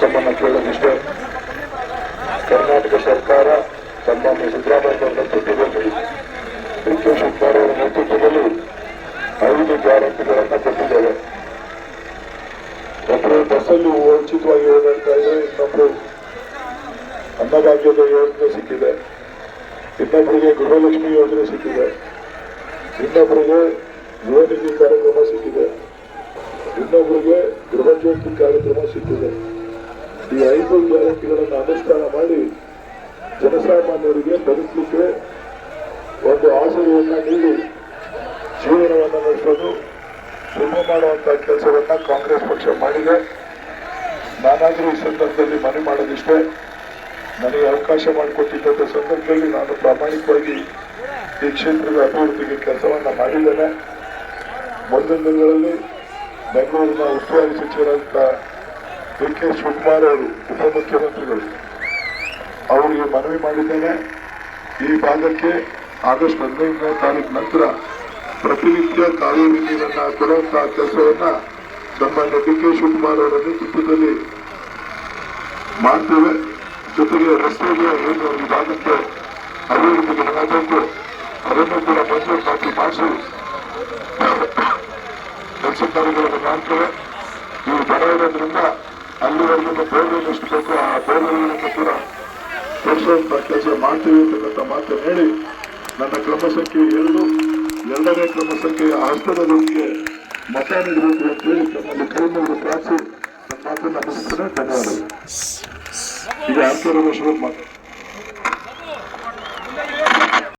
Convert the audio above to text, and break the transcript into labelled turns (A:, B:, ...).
A: ತಮ್ಮನ್ನು ಕೇಳೋದಿಷ್ಟೇ. ಕರ್ನಾಟಕ ಸರ್ಕಾರ ಸನ್ಮಾನ್ಯ ಸಿದ್ದರಾಮಯ್ಯ ಅವರ ನೇತೃತ್ವದಲ್ಲಿ ಡಿ ಕೆ ಶಿವಕುಮಾರ್ ಅವರ ನೇತೃತ್ವದಲ್ಲಿ 5 ಗ್ಯಾರಂಟಿಗಳನ್ನು ಕೊಟ್ಟಿದ್ದೇವೆ. ಒಬ್ಬರು ಬಸ್ಸಲ್ಲಿ ಉಚಿತವಾಗಿ ಓಡಾಡ್ತಾ ಇದ್ದಾರೆ, ಇನ್ನೊಬ್ರು ಅನ್ನಭಾಗ್ಯದ ಯೋಜನೆ ಸಿಕ್ಕಿದೆ, ಇನ್ನೊಬ್ಬರಿಗೆ ಗೃಹಲಕ್ಷ್ಮಿ ಯೋಜನೆ ಸಿಕ್ಕಿದೆ, ಇನ್ನೊಬ್ಬರಿಗೆ ಗೃಹ ನಿಧಿ ಕಾರ್ಯಕ್ರಮ ಸಿಕ್ಕಿದೆ, ಇನ್ನೊಬ್ಬರಿಗೆ ಗೃಹ ಜ್ಯೋತಿ ಕಾರ್ಯಕ್ರಮ ಸಿಕ್ಕಿದೆ. ಈ 5 ಗ್ಯಾರಂಟಿಗಳನ್ನು ಅನುಷ್ಠಾನ ಮಾಡಿ ಜನಸಾಮಾನ್ಯರಿಗೆ ಬದುಕಲಿಕ್ಕೆ ಒಂದು ಆಸರೆಯನ್ನ ನೀಡಿ ಜೀವನವನ್ನು ನಡೆಸೋದು ಸುಲಭ ಮಾಡುವಂತಹ ಕೆಲಸವನ್ನ ಕಾಂಗ್ರೆಸ್ ಪಕ್ಷ ಮಾಡಿದೆ. ನಾನಾದರೂ ಈ ಸಂದರ್ಭದಲ್ಲಿ ಮನವಿ ಮಾಡೋದಿಷ್ಟೇ, ನನಗೆ ಅವಕಾಶ ಮಾಡಿಕೊಟ್ಟಿದ್ದಂಥ ಸಂದರ್ಭದಲ್ಲಿ ನಾನು ಪ್ರಾಮಾಣಿಕವಾಗಿ ಈ ಕ್ಷೇತ್ರದ ಅಭಿವೃದ್ಧಿಗೆ ಕೆಲಸವನ್ನ ಮಾಡಿದ್ದೇನೆ. ಮುಂದಿನ ದಿನಗಳಲ್ಲಿ ಬೆಂಗಳೂರಿನ ಉಸ್ತುವಾರಿ ಸಚಿವರಾದ ಡಿ ಕೆ ಶಿವಕುಮಾರ್ ಅವರು ಉಪಮುಖ್ಯಮಂತ್ರಿಗಳು ಅವರಿಗೆ ಮನವಿ ಮಾಡಿದ್ದೇನೆ. ಈ ಭಾಗಕ್ಕೆ ಆಗಸ್ಟ್ 15ನೇ ತಾರೀಕು ನಂತರ ಪ್ರತಿನಿತ್ಯ ಕಾವೇರಿ ನೀರನ್ನು ಕೊಡುವಂತಹ ಕೆಲಸವನ್ನ ಸನ್ಮಾನ್ಯ ಡಿ ಕೆ ಶಿವಕುಮಾರ್ ಅವರ ನೇತೃತ್ವದಲ್ಲಿ ಮಾಡ್ತೇವೆ. ಜೊತೆಗೆ ರಸ್ತೆಗೆ ಏನು ಈ ಭಾಗಕ್ಕೆ ಅಭಿವೃದ್ಧಿಗೆ ಆಗಬೇಕು ಅದನ್ನು ಕೂಡ ಮಂಜೂರಾತಿ ಮಾಡಿಸಿ ಕೆಲಸ ಕಾರ್ಯಗಳನ್ನು ಮಾಡ್ತೇವೆ. ಈ ಬಡ ಇರೋದ್ರಿಂದ ಅಲ್ಲಿವರೆಗೂ ಬೋರ್ವೆಲ್ ಎಷ್ಟು ಬೇಕೋ ಆ ಬೋರ್ವೆಲ್ಗಳನ್ನು ಕೂಡ ತೋರಿಸುವಂತಹ ಕೆಲಸ ಮಾಡ್ತೀವಿ ಅಂತಕ್ಕಂಥ ಮಾತನ್ನು ಹೇಳಿ ನನ್ನ ಕ್ರಮ ಸಂಖ್ಯೆ 2ನೇ ಕ್ರಮ ಸಂಖ್ಯೆಯ ಹಸ್ತದೊಂದಿಗೆ ಮತ ನೀಡಬೇಕು ಅಂತೇಳಿ ತಮ್ಮಲ್ಲಿ ಕೈಮೂರು ಪ್ರಾರ್ಥಿಸಿ ನನ್ನ ಮಾತನ್ನು ಮುಗಿಸ್ತೇನೆ. ಧನ್ಯವಾದಗಳು. ಈಗ 2 ವರ್ಷ ಮಾತು